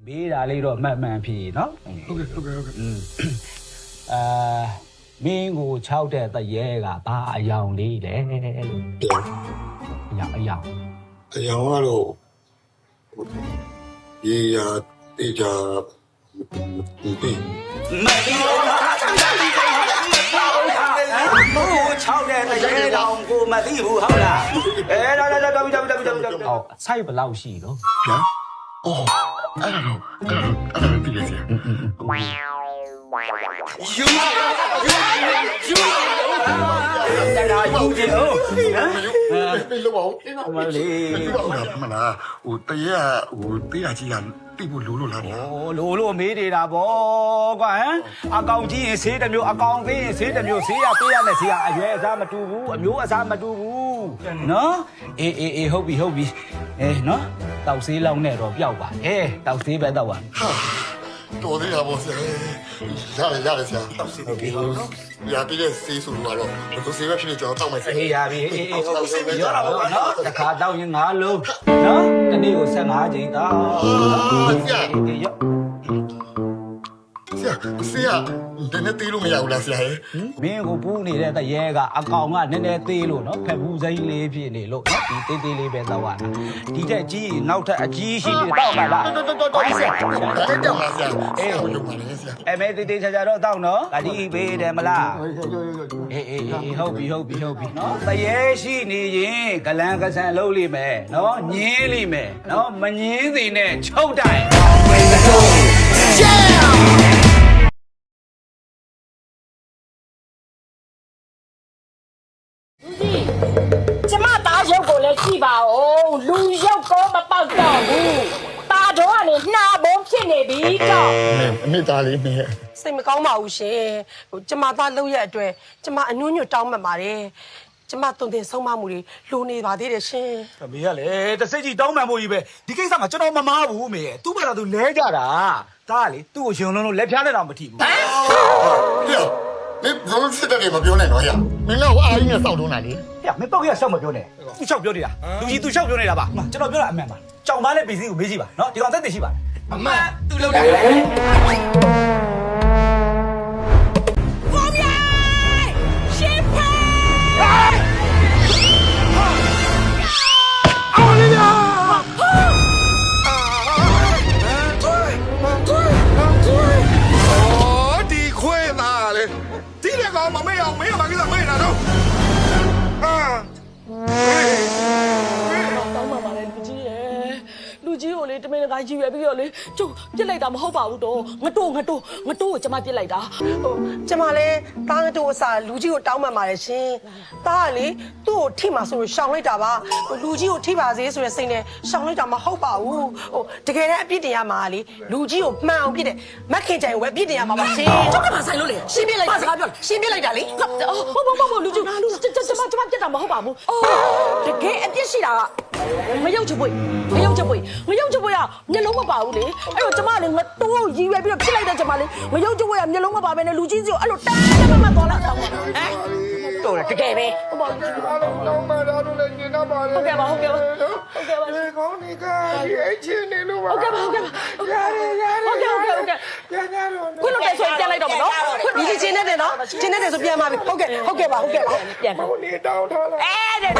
မေးတာလေးတော့မှန်ဖြေနော်ဟုတ်ကဲ့မင်းကို6တဲ့တရေကဘာအယောင်လေးလဲလို့အယောင်ကတော့ရေရာတေချာမသိ6တဲ့တရေတောင်ကိုမသိဘူးဟုတ်လားတော်စိုက်ဘလောက်ရှိတော့ဗျာအော်အဲ့ဒါသိရစီယူကြည့်အောင်ဟမ်ပြေလို့ပါဦးမလေးမလားဟိုတရေတေးရကြီးကတိဖို့လိုလားဗျာလိုမေးနေတာဗောကွာဟမ်အကောင်ကြီးရင်ဆေးတစ်မျိုးအကောင်သေးရင်ဆေးတစ်မျိုးဆေးရပေးရမယ်ဆေးရအရွယ်အစားမတူဘူးအမျိုးအစားမတူဘူးနော်အေးဟုတ်ပြီနော်တောက်ဆေးလောက်နဲ့တော့ပျောက်ပါတောက်ဆေးပဲတော့ပါတော်သေးတာပေါ့ဆရာရတယ်ဆရာတောက်ဆေးဟုတ်ပြီရပြည့်ဆေးဆိုတော့ဘယ်ဆေးပဲဖြစ်ဖြစ်ကျွန်တော်တောက်မယ်ဆရာရပြီဟုတ်ရောတာပေါ့နော်တစ်ခါတောက်ရင်9လုံးနော်တနေ့ကို15ချိန်တောက်ဆရာတနေ့သေးလို့မရဘူးလားဆရာဟဲ့မင်းကိုပူးနေတဲ့တရေကအကောင်ကနည်းနည်းသေးလို့နော်ဖက်ဘူးစိမ့်လေးဖြစ်နေလို့နော်ဒီသေးလေးပဲတောက်ရတာဒီတက်ကြီးနောက်ထပ်အကြီးရှိပြီးတောက်ပါလားတော်ဆရာတက်ပါဆရာလုံးပါလေဆရာမဲတေးချာတော့တောက်နော်ဒါဒီပေးတယ်မလားအေးဟုတ်ပြီနော်တရေရှိနေရင်ဂလန်ကဆန်လုံးလိမယ်နော်ညင်းလိမယ်နော်မညင်းသေးနဲ့ချုပ်တိုင်ကျမသားရုပ်ကိုလည်းကြည့်ပါဦးလူရုပ်ကောမပေါက်တော့ဘူးตาတော်ကနေနှာဘုံဖြစ်နေပြီတော့အမေသားလေးမေစိတ်မကောင်းပါဘူးရှင်ကျမသားလှုပ်ရက်အတွက်ကျမအနုညွတ်တောင်းမှတ်ပါတယ်ကျမတုံတင်ဆုံးမမှုတွေလိုနေပါသေးတယ်ရှင်အမေကလည်းတစိတ်ကြီးတောင်းမှန်ဖို့ကြီးပဲဒီကိစ္စမှာကျွန်တော်မမားဘူးအမေရဲ့သူ့ဘာသာသူလဲကြတာဒါကလေသူ့ကိုရှင်လုံးလက်ဖျားနဲ့တော့မထိဘူးဟဲ့你怎么吃的给我表那样？明了我阿姨也扫中哪里？呀，没包给他扫么表呢？သူလျှောက်ပြောနေတာလူကြီးသူလျှောက်ပြောနေတာပါကျွန်တော်ပြောတာအမှန်ပါကြောင်ပါနဲ့ပစ္စည်းကိုမေးကြည့်ပါနော်ဒီကောင်သက်သေရှိပါအမှန်သူလုပ်တယ်ဘောမြရှင်းဖဲအောင်လေးဗျာမမေ့အောင်မင်းဘာကိစ္စမေ့နေတာတော့တောင်းပါပါလေလူကြီးကိုလေတမင်တကာကြီးရွယ်ပြီးတော့လေကျုပ်ပြစ်လိုက်တာမဟုတ်ပါဘူးတော့ငတိုးကိုကျမပြစ်လိုက်တာကျမလည်းတားငတိုးအစားလူကြီးကိုတောင်းပန်ပါတယ်ရှင်တားကလေသူ့ကိုထိမှဆိုလို့ရှောင်လိုက်တာပါလူကြီးကိုထိပါစေဆိုတဲ့စိတ်နဲ့ရှောင်လိုက်တာမဟုတ်ပါဘူးတကယ်တမ်းအပြစ်တင်ရမှာလေလူကြီးကိုမှန်အောင်ပြစ်တယ်မခင်ကြိုင်ကိုပဲအပြစ်တင်ရမှာပါရှင်ကျုပ်ကမဆိုင်လို့လေရှင်းပြလိုက်တာစကားပြောရှင်းပြလိုက်တာလေဟုတ်လူကြီးကျမပြစ်တာမဟုတ်ပါဘူးတကယ်အပြစ်ရှိတာကငရုတ်ချပွေကမျက်လုံးမပါဘူးလေအဲ့တော့ကျမလည်းငတိုးရည်ရွယ်ပြီးတော့ဖြစ်လိုက်တဲ့ကျမလေးငရုတ်ချပွေကမျက်လုံးမပါဘဲနဲ့လူကြီးစီကိုအဲ့လိုတန်းမှသွားလာတော့ဟမ်တော်တယ်တကယ်ပဲဟုတ်ပါဘူးလုံးမတော်လို့လည်းညင်တော့ပါလေဟုတ်ကဲ့ပါဒီကောင်းနေကအဲ့ချင်းနေလို့ပါဟုတ်ကဲ့ရတယ်ပြန်ခွလို့တဲ့ဆိုပြန်လိုက်တော့မနော်ဒီချင်းနဲ့တယ်နော်ချင်းနဲ့တယ်ဆိုပြန်ပါပြီဟုတ်ကဲ့ပါပြန်ပါနေတောင်းထားလားတဲ့